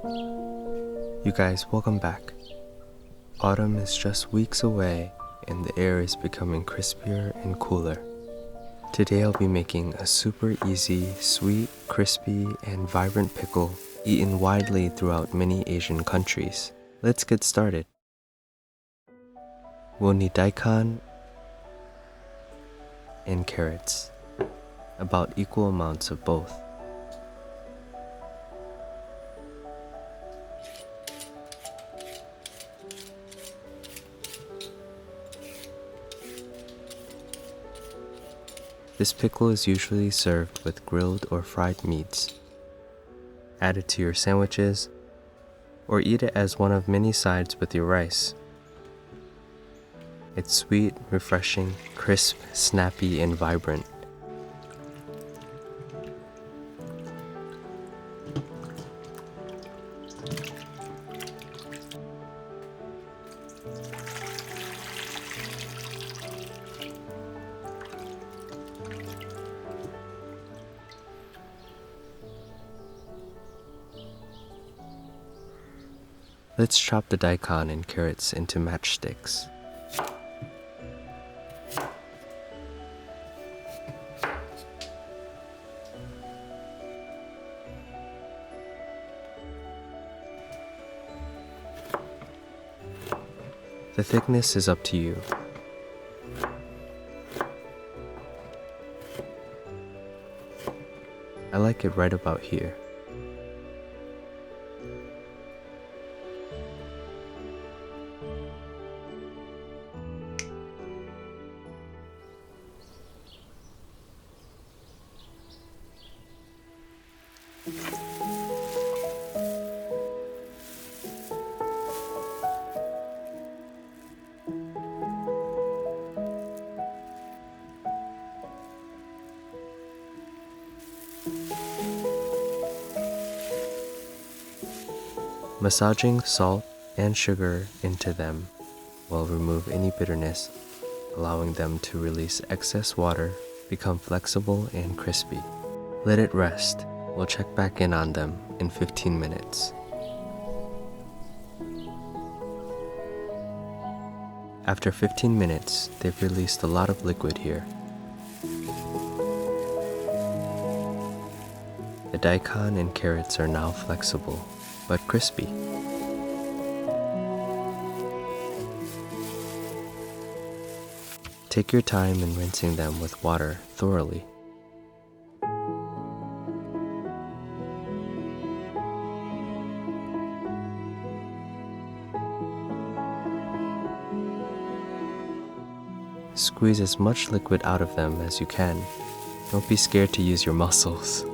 You guys, welcome back. Autumn is just weeks away and the air is becoming crispier and cooler. Today I'll be making a super easy, sweet, crispy, and vibrant pickle eaten widely throughout many Asian countries. Let's get started. We'll need daikon and carrots, about equal amounts of both. This pickle is usually served with grilled or fried meats. Add it to your sandwiches, or eat it as one of many sides with your rice. It's sweet, refreshing, crisp, snappy, and vibrant. Let's chop the daikon and carrots into matchsticks. The thickness is up to you. I like it right about here. Massaging salt and sugar into them will remove any bitterness, allowing them to release excess water, become flexible and crispy. Let it rest. We'll check back in on them in 15 minutes. After 15 minutes, they've released a lot of liquid here. The daikon and carrots are now flexible, but crispy. Take your time in rinsing them with water thoroughly. Squeeze as much liquid out of them as you can. Don't be scared to use your muscles.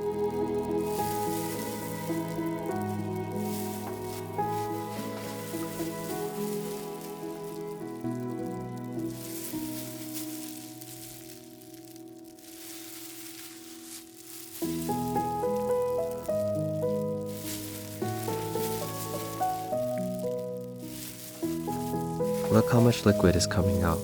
Look how much liquid is coming out.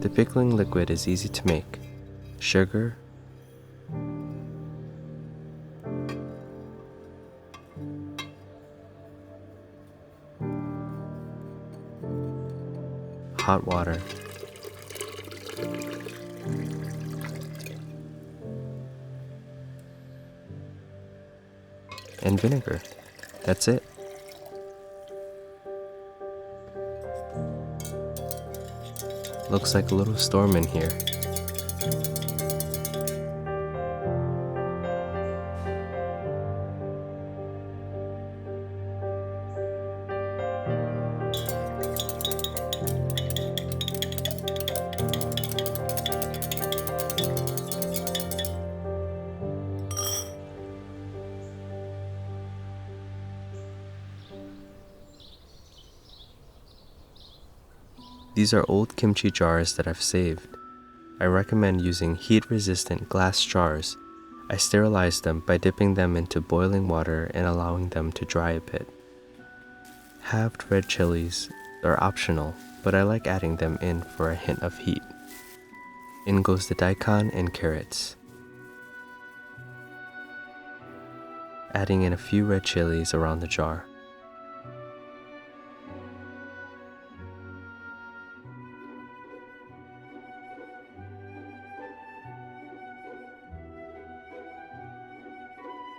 The pickling liquid is easy to make. Sugar, hot water, and vinegar. That's it. Looks like a little storm in here. These are old kimchi jars that I've saved. I recommend using heat-resistant glass jars I sterilize them by dipping them into boiling water and allowing them to dry a bit. Halved red chilies are optional, but I like adding them in for a hint of heat. In goes the daikon and carrots. Adding in a few red chilies around the jar.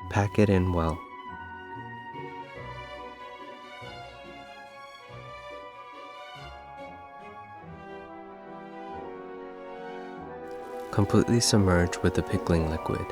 Pack it in well. Completely submerge with the pickling liquid.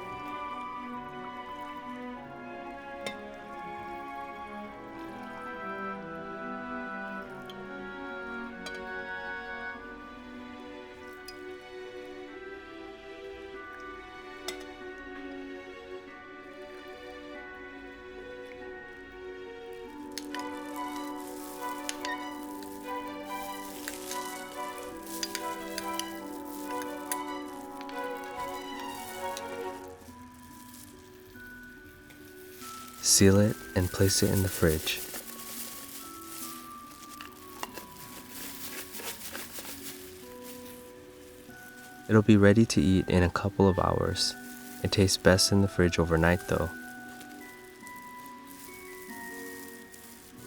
Seal it and place it in the fridge. It'll be ready to eat in a couple of hours. It tastes best in the fridge overnight though.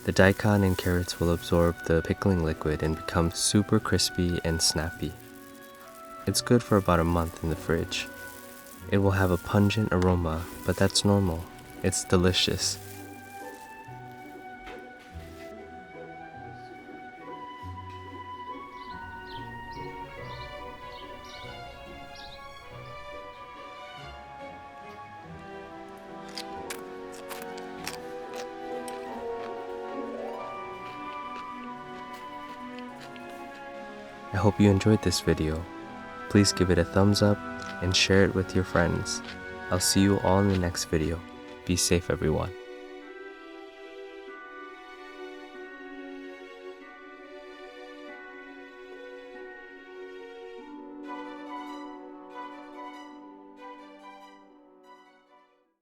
The daikon and carrots will absorb the pickling liquid and become super crispy and snappy. It's good for about a month in the fridge. It will have a pungent aroma, but that's normal. It's delicious. I hope you enjoyed this video. Please give it a thumbs up and share it with your friends. I'll see you all in the next video. Be safe, everyone.